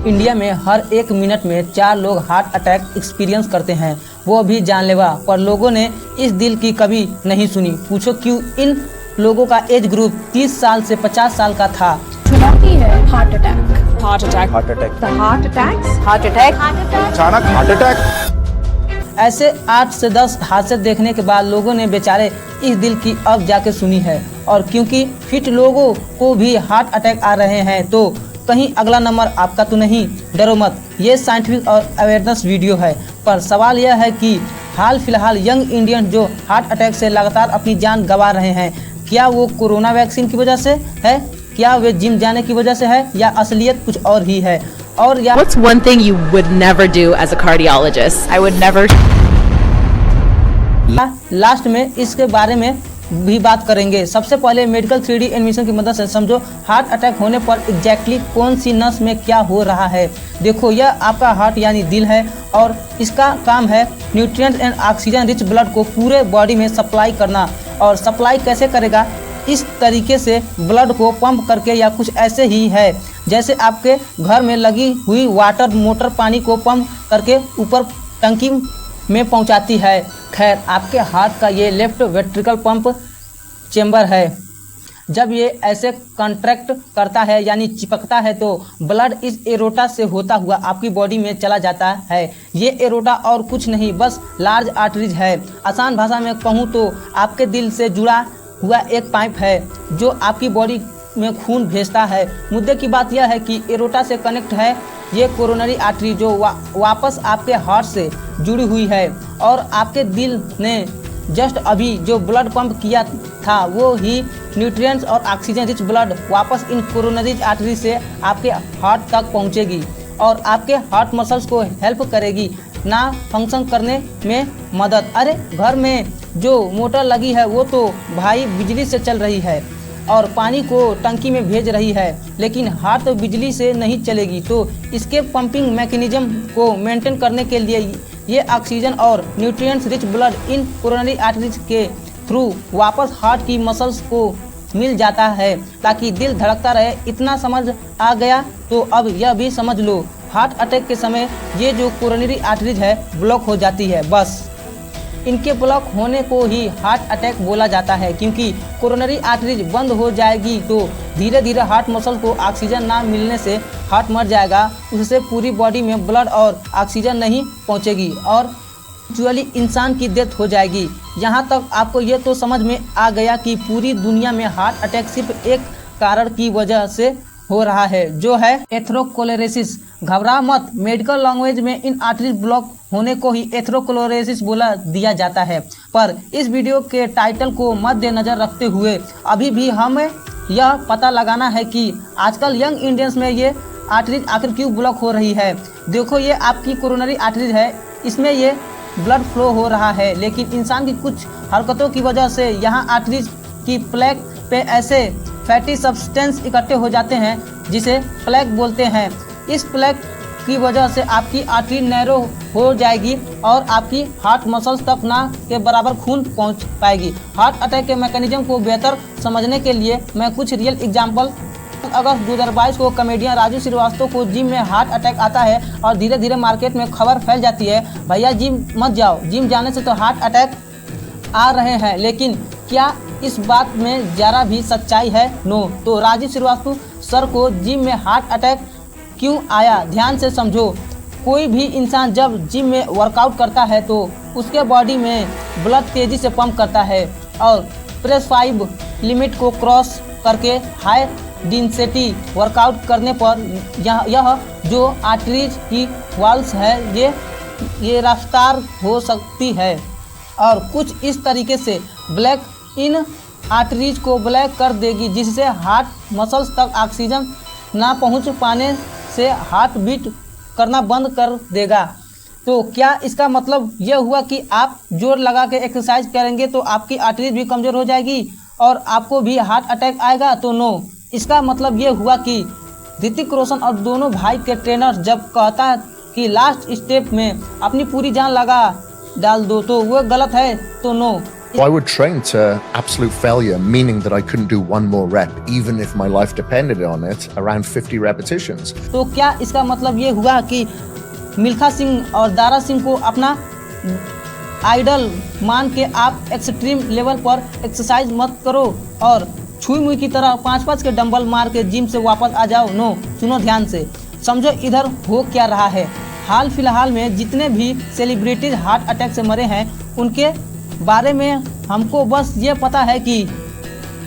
India में हर 1 minute में 4 लोग हार्ट अटैक एक्सपीरियंस करते हैं, वो भी जानलेवा। पर लोगों ने इस दिल की कभी नहीं सुनी। पूछो क्यों? इन लोगों का एज ग्रुप 30 साल से 50 साल का था। चुनौती है heart attack. Heart attack, heart attack, heart attacks, heart attack, अचानक हार्ट अटैक। ऐसे 8 से 10 हादसे देखने के बाद लोगों ने बेचारे इस दिल की अब जाके सुनी है। और क्योंकि फिट लोगों को भी हार्ट अटैक आ रहे हैं तो कहीं अगला नंबर आपका तो नहीं। डरो मत, ये साइंटिफिक और अवेयरनेस वीडियो है। पर सवाल यह है कि हाल फिलहाल यंग इंडियन जो हार्ट अटैक से लगातार अपनी जान गंवा रहे हैं, क्या वो कोरोना वैक्सीन की वजह से है, क्या वे जिम जाने की वजह से है, या असलियत कुछ और ही है? और या What's one thing you would never do as a cardiologist? I would never. Last में इसके बारे में भी बात करेंगे। सबसे पहले मेडिकल 3D एनिमेशन की मदद से समझो हार्ट अटैक होने पर एग्जैक्टली कौन सी नस में क्या हो रहा है। देखो, यह आपका हार्ट यानी दिल है और इसका काम है nutrients and oxygen rich blood को पूरे बॉडी में सप्लाई करना। और सप्लाई कैसे करेगा? इस तरीके से ब्लड को पंप करके, या कुछ ऐसे ही है जैसे आपके घर में लगी हुई वाटर मोटर पानी को पंप करके ऊपर टंकी में पहुंचाती है। खैर, आपके हार्ट का ये लेफ्ट वेंट्रिकल पंप चेंबर है। जब ये ऐसे कॉन्ट्रैक्ट करता है यानी चिपकता है तो ब्लड इस एरोटा से होता हुआ आपकी बॉडी में चला जाता है। ये एरोटा और कुछ नहीं, बस लार्ज आर्टरीज है। आसान भाषा में कहूँ तो आपके दिल से जुड़ा हुआ एक पाइप है जो आपकी बॉडी में खून भेजता है। मुद्दे की बात यह है कि एरोटा से कनेक्ट है ये कोरोनरी आर्टरी जो वापस आपके हार्ट से जुड़ी हुई है। और आपके दिल ने जस्ट अभी जो ब्लड पंप किया था वो ही न्यूट्रिएंट्स और ऑक्सीजन रिच ब्लड वापस इन कोरोनरी आर्टरी से आपके हार्ट तक पहुंचेगी और आपके हार्ट मसल्स को हेल्प करेगी ना फंक्शन करने में मदद। अरे, घर में जो मोटर लगी है वो तो भाई बिजली से चल रही है और पानी को टंकी में भेज रही है, लेकिन हार्ट तो बिजली से नहीं चलेगी। तो इसके पंपिंग मैकेनिज्म को मेंटेन करने के लिए ये ऑक्सीजन और nutrients rich blood in coronary arteries के थ्रू वापस हार्ट की मसल्स को मिल जाता है ताकि दिल धड़कता रहे। इतना समझ आ गया तो अब यह भी समझ लो, हार्ट अटैक के समय ये जो कोरोनरी आर्टरीज है ब्लॉक हो जाती है। बस इनके ब्लॉक होने को ही हार्ट अटैक बोला जाता है, क्योंकि कोरोनरी आर्टरीज बंद हो जाएगी तो धीरे धीरे हार्ट मसल को ऑक्सीजन ना मिलने से हार्ट मर जाएगा। उससे पूरी बॉडी में ब्लड और ऑक्सीजन नहीं पहुंचेगी और एक्चुअली इंसान की डेथ हो जाएगी। यहाँ तक आपको ये तो समझ में आ गया कि पूरी दुनिया में हार्ट अटैक सिर्फ एक कारण की वजह से हो रहा है, जो है एथेरोस्क्लेरोसिस। घबरा मत, मेडिकल लैंग्वेज में इन आर्टरीज ब्लॉक होने को ही एथेरोस्क्लेरोसिस बोला दिया जाता है। पर इस वीडियो के टाइटल को मद्देनजर रखते हुए अभी भी हमें यह पता लगाना है कि आजकल यंग इंडियंस में ये आर्टरीज आखिर क्यों ब्लॉक हो रही है। देखो, ये आपकी कोरोनरी आर्टरीज है, इसमें ये ब्लड फ्लो हो रहा है, लेकिन इंसान की कुछ हरकतों की वजह से यहाँ आर्टरीज की प्लेक पे ऐसे फैटी सब्सटेंस इकट्ठे हो जाते हैं जिसे प्लेक बोलते हैं। इस प्लेक की वजह से आपकी आर्टरी नैरो हो जाएगी और आपकी हार्ट मसल्स तक ना के बराबर खून पहुंच पाएगी। हार्ट अटैक के मैकेनिज्म को बेहतर समझने के लिए मैं कुछ रियल एग्जांपल। अगस्त 2022 को कॉमेडियन राजू श्रीवास्तव को जिम में हार्ट अटैक आता है और धीरे धीरे मार्केट में खबर फैल जाती है, भैया जिम मत जाओ, जिम जाने से तो हार्ट अटैक आ रहे हैं। लेकिन क्या इस बात में ज़रा भी सच्चाई है? नो। तो राजू श्रीवास्तव सर को जिम में हार्ट अटैक क्यों आया, ध्यान से समझो। कोई भी इंसान जब जिम में वर्कआउट करता है तो उसके बॉडी में ब्लड तेज़ी से पंप करता है और प्रेस्क्राइब लिमिट को क्रॉस करके हाई डेंसिटी वर्कआउट करने पर यह जो आर्टरीज की वॉल्स है ये रफ्तार हो सकती है और कुछ इस तरीके से ब्लैक इन आर्टरीज को ब्लैक कर देगी, जिससे हार्ट मसल्स तक ऑक्सीजन ना पहुंच पाने से हार्ट बीट करना बंद कर देगा। तो क्या इसका मतलब यह हुआ कि आप जोर लगा के एक्सरसाइज करेंगे तो आपकी आर्टरीज भी कमज़ोर हो जाएगी और आपको भी हार्ट अटैक आएगा? तो नो। इसका मतलब ये हुआ कि ऋतिक रोशन और दोनों भाई के ट्रेनर जब कहता है कि लास्ट स्टेप में अपनी पूरी जान लगा डाल दो तो वो गलत है। तो no, I would train to absolute failure, meaning that I couldn't do one more rep, even if my life depended on it, around 50 repetitions. तो क्या इसका मतलब ये हुआ कि मिल्खा सिंह और दारा सिंह को अपना आइडल मान के आप एक्सट्रीम लेवल पर एक्सरसाइज मत करो और छुई मुई की तरह 5-5 के डंबल मार के जिम से वापस आ जाओ? नो, सुनो ध्यान से, समझो इधर हो क्या रहा है। हाल फिलहाल में जितने भी सेलिब्रिटीज हार्ट अटैक से मरे हैं उनके बारे में हमको बस ये पता है कि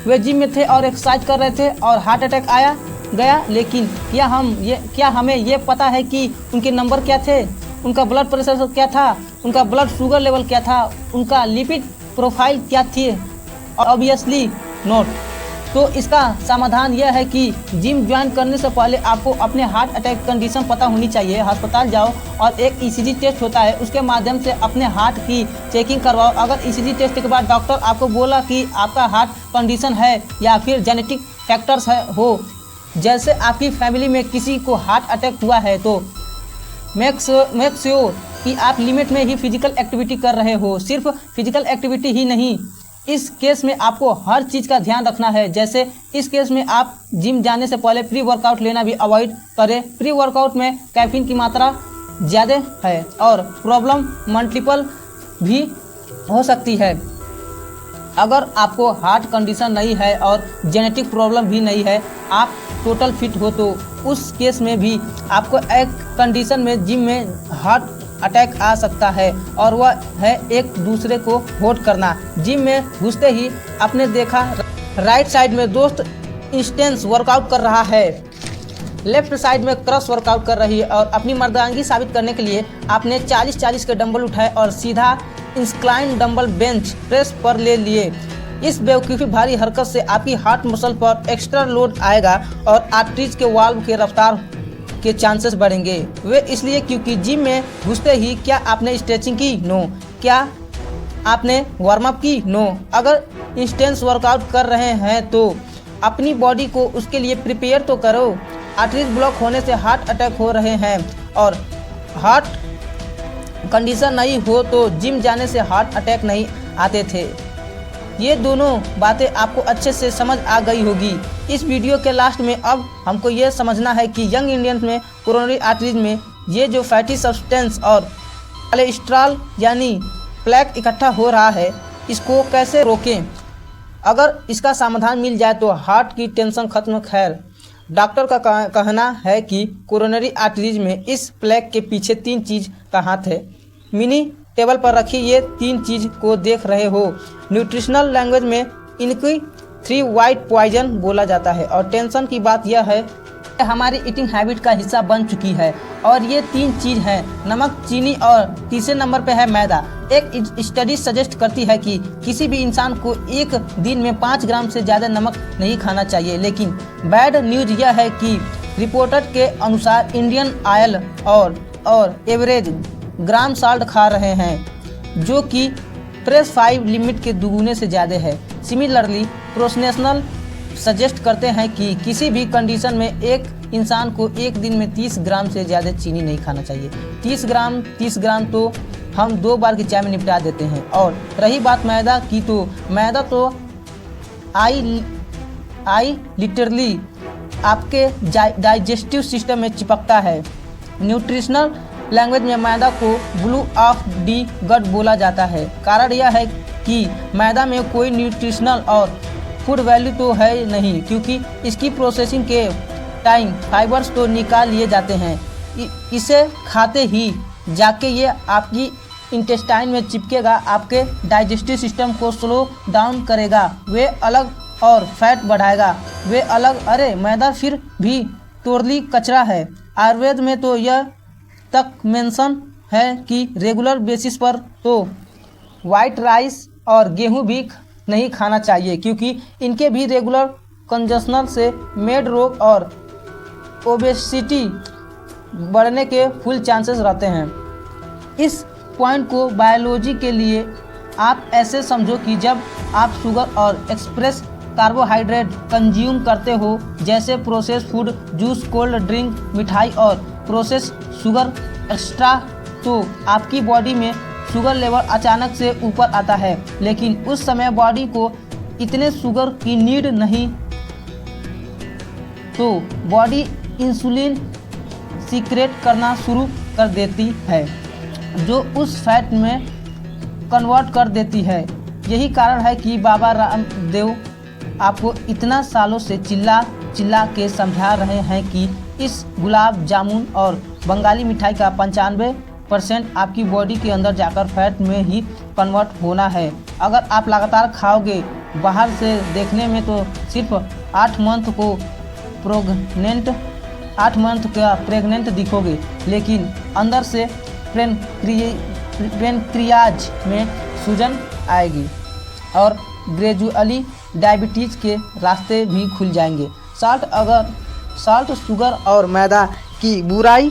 वे जिम में थे और एक्सरसाइज कर रहे थे और हार्ट अटैक आया गया, लेकिन क्या हमें ये पता है कि उनके नंबर क्या थे, उनका ब्लड प्रेशर क्या था, उनका ब्लड शुगर लेवल क्या था, उनका लिपिड प्रोफाइल क्या थी? Obviously note. तो इसका समाधान यह है कि जिम ज्वाइन करने से पहले आपको अपने हार्ट अटैक कंडीशन पता होनी चाहिए। अस्पताल जाओ और एक ईसीजी टेस्ट होता है, उसके माध्यम से अपने हार्ट की चेकिंग करवाओ। अगर ईसीजी टेस्ट के बाद डॉक्टर आपको बोला कि आपका हार्ट कंडीशन है या फिर जेनेटिक फैक्टर्स हो, जैसे आपकी फैमिली में किसी को हार्ट अटैक हुआ है, तो मेक श्योर कि आप लिमिट में ही फिजिकल एक्टिविटी कर रहे हो। सिर्फ फिजिकल एक्टिविटी ही नहीं, इस केस में आपको हर चीज़ का ध्यान रखना है। जैसे इस केस में आप जिम जाने से पहले प्री वर्कआउट लेना भी अवॉइड करें। प्री वर्कआउट में कैफीन की मात्रा ज़्यादा है और प्रॉब्लम मल्टीपल भी हो सकती है। अगर आपको हार्ट कंडीशन नहीं है और जेनेटिक प्रॉब्लम भी नहीं है, आप टोटल फिट हो, तो उस केस में भी आपको एक कंडीशन में जिम में हार्ट अटैक आ सकता है और वह है एक दूसरे को वोट करना। जिम में घुसते ही आपने देखा राइट साइड में दोस्त इंस्टेंस वर्कआउट कर रहा है, लेफ्ट साइड में क्रश वर्कआउट कर रही है और अपनी मर्दानगी साबित करने के लिए आपने 40-40 के डंबल उठाए और सीधा इंक्लाइन डंबल बेंच प्रेस पर ले लिए। इस बेवकूफ़ी भारी हरकत से आपकी हार्ट मसल पर एक्स्ट्रा लोड आएगा और आर्टरीज के वाल्व के रफ्तार के चांसेस बढ़ेंगे। वे इसलिए क्योंकि जिम में घुसते ही क्या आपने स्ट्रेचिंग की? नो। क्या आपने वार्म अप की? नो। अगर इंस्टेंस वर्कआउट कर रहे हैं तो अपनी बॉडी को उसके लिए प्रिपेयर तो करो। आर्टरीज ब्लॉक होने से हार्ट अटैक हो रहे हैं और हार्ट कंडीशन नहीं हो तो जिम जाने से हार्ट अटैक नहीं आते थे। ये दोनों बातें आपको अच्छे से समझ आ गई होगी। इस वीडियो के लास्ट में अब हमको ये समझना है कि यंग इंडियंस में कोरोनरी आर्टरीज में ये जो फैटी सब्सटेंस और कोलेस्ट्रॉल यानी प्लेक इकट्ठा हो रहा है, इसको कैसे रोकें। अगर इसका समाधान मिल जाए तो हार्ट की टेंशन खत्म। खैर, डॉक्टर का कहना है कि कोरोनरी आर्टरीज में इस प्लेक के पीछे 3 चीज़ का हाथ है। मिनी टेबल पर रखी ये 3 चीज़ को देख रहे हो। न्यूट्रिशनल लैंग्वेज में इनकी 3 वाइट पॉइजन बोला जाता है और टेंशन की बात यह है हमारी ईटिंग हैबिट का हिस्सा बन चुकी है और ये 3 चीज़ हैं, नमक, चीनी और तीसरे नंबर पे है मैदा। एक स्टडी सजेस्ट करती है कि किसी भी इंसान को एक दिन में 5 ग्राम से ज़्यादा नमक नहीं खाना चाहिए, लेकिन बैड न्यूज़ यह है कि रिपोर्टर के अनुसार इंडियन आयल और एवरेज ग्राम साल्ट खा रहे हैं, जो कि प्रेस्क्राइब लिमिट के दुगुने से ज़्यादा है। सिमिलरली प्रोफेशनल सजेस्ट करते हैं कि किसी भी कंडीशन में एक इंसान को एक दिन में 30 ग्राम से ज़्यादा चीनी नहीं खाना चाहिए। 30 ग्राम तो हम 2 बार की चाय में निपटा देते हैं। और रही बात मैदा की, तो मैदा तो आई लिटरली आपके डाइजेस्टिव सिस्टम में चिपकता है। न्यूट्रिशनल लैंग्वेज में मैदा को ब्लू ऑफ दी गट बोला जाता है। कारण यह है कि मैदा में कोई न्यूट्रिशनल और फूड वैल्यू तो है नहीं, क्योंकि इसकी प्रोसेसिंग के टाइम फाइबर्स तो निकाल लिए जाते हैं। इसे खाते ही जाके ये आपकी इंटेस्टाइन में चिपकेगा, आपके डाइजेस्टिव सिस्टम को स्लो डाउन करेगा, वे अलग और फैट बढ़ाएगा, वे अलग। अरे मैदा फिर भी टोटली कचरा है। आयुर्वेद में तो यह तक मेंशन है कि रेगुलर बेसिस पर तो वाइट राइस और गेहूं भी नहीं खाना चाहिए, क्योंकि इनके भी रेगुलर कंजस्शन से मेड रोग और ओबेसिटी बढ़ने के फुल चांसेस रहते हैं। इस पॉइंट को बायोलॉजी के लिए आप ऐसे समझो कि जब आप शुगर और एक्सप्रेस कार्बोहाइड्रेट कंज्यूम करते हो, जैसे process food, juice, cold drink, मिठाई और प्रोसेस शुगर एक्स्ट्रा, तो आपकी बॉडी में शुगर लेवल अचानक से ऊपर आता है, लेकिन उस समय बॉडी को इतने शुगर की नीड नहीं, तो बॉडी इंसुलिन सीक्रेट करना शुरू कर देती है, जो उस फैट में कन्वर्ट कर देती है। यही कारण है कि बाबा रामदेव आपको इतना सालों से चिल्ला चिल्ला के समझा रहे हैं कि इस गुलाब जामुन और बंगाली मिठाई का 95% आपकी बॉडी के अंदर जाकर फैट में ही कन्वर्ट होना है। अगर आप लगातार खाओगे, बाहर से देखने में तो सिर्फ 8 मंथ का प्रेग्नेंट दिखोगे, लेकिन अंदर से पेनक्रियाज में सूजन आएगी और ग्रेजुअली डायबिटीज़ के रास्ते भी खुल जाएंगे। साल्ट, शुगर और मैदा की बुराई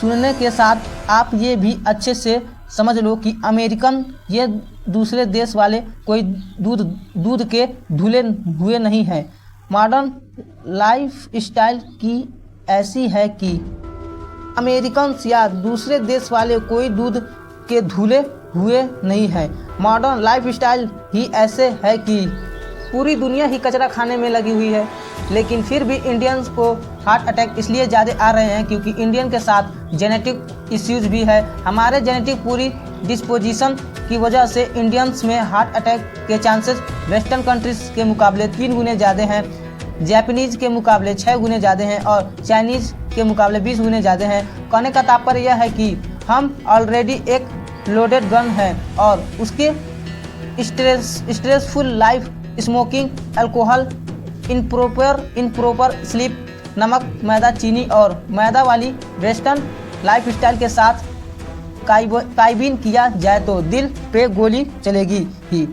सुनने के साथ आप ये भी अच्छे से समझ लो कि अमेरिकन ये दूसरे देश वाले कोई दूध के धुले हुए नहीं हैं। मॉडर्न लाइफ स्टाइल की ऐसी है कि अमेरिकन या दूसरे देश वाले कोई दूध के धुले हुए नहीं हैं। मॉडर्न लाइफ स्टाइल ही ऐसे है कि पूरी दुनिया ही कचरा खाने में लगी हुई है, लेकिन फिर भी इंडियंस को हार्ट अटैक इसलिए ज़्यादा आ रहे हैं क्योंकि इंडियन के साथ जेनेटिक इश्यूज भी है। हमारे जेनेटिक पूरी डिस्पोजिशन की वजह से इंडियंस में हार्ट अटैक के चांसेस वेस्टर्न कंट्रीज़ के मुकाबले 3 गुने ज़्यादा हैं, जापानीज़ के मुकाबले 6 गुने ज़्यादा हैं और चाइनीज़ के मुकाबले 20 गुने ज़्यादा हैं। कहने का तात्पर्य यह है कि हम ऑलरेडी एक लोडेड गन है और उसके stressful life, smoking, alcohol, improper sleep, नमक, मैदा, चीनी और मैदा वाली वेस्टर्न लाइफ स्टाइल के साथ काइबिन किया जाए तो दिल पे गोली चलेगी ही।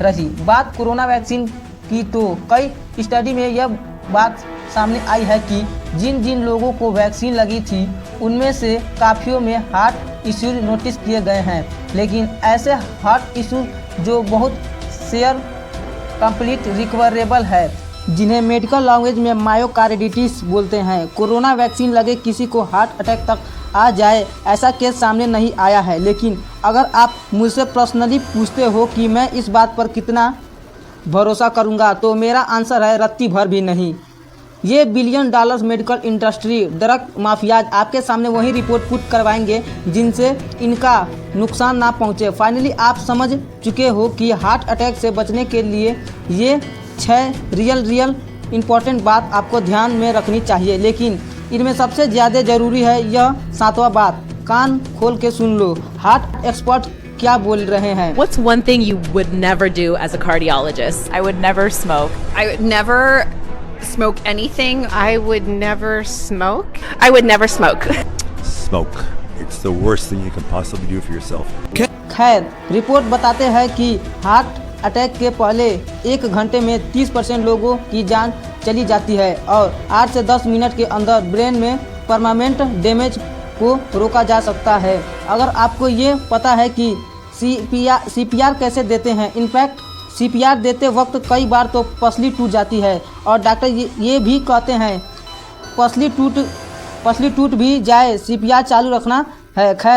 रही बात कोरोना वैक्सीन की, तो कई स्टडी में यह बात सामने आई है कि जिन जिन लोगों को वैक्सीन लगी थी उनमें से काफ़ियों में हार्ट इश्यूज नोटिस किए गए हैं, लेकिन ऐसे हार्ट इश्यूज जो बहुत शेयर कंप्लीट रिकवरेबल है, जिन्हें मेडिकल लैंग्वेज में मायोकार्डिटिस बोलते हैं। कोरोना वैक्सीन लगे किसी को हार्ट अटैक तक आ जाए ऐसा केस सामने नहीं आया है, लेकिन अगर आप मुझसे पर्सनली पूछते हो कि मैं इस बात पर कितना भरोसा करूंगा, तो मेरा आंसर है रत्ती भर भी नहीं। ये $1 billion medical industry drug mafias आपके सामने वही रिपोर्ट पुट करवाएंगे जिनसे इनका नुकसान ना पहुंचे। फाइनली आप समझ चुके हो कि हार्ट अटैक से बचने के लिए ये 6 रियल इम्पॉर्टेंट बात आपको ध्यान में रखनी चाहिए, लेकिन इनमें सबसे ज़्यादा ज़रूरी है यह 7वां बात। कान खोल के सुन लो, हार्ट एक्सपर्ट क्या बोल रहे हैं। What's one thing you would never do as a cardiologist? I would never smoke. I would never smoke anything. I would never smoke. I would never smoke. Smoke. It's the worst thing you can possibly do for yourself. खैर, report बताते हैं कि heart attack के पहले 1 घंटे में 30% लोगों की जान चली जाती है और 8 से 10 मिनट के अंदर ब्रेन में परमानेंट डैमेज को रोका जा सकता है। अगर आपको ये पता है कि CPR कैसे देते हैं, इनफैक्ट CPR देते वक्त कई बार तो पसली टूट जाती है और डॉक्टर ये भी कहते हैं पसली टूट भी जाए CPR चालू रखना है। खैर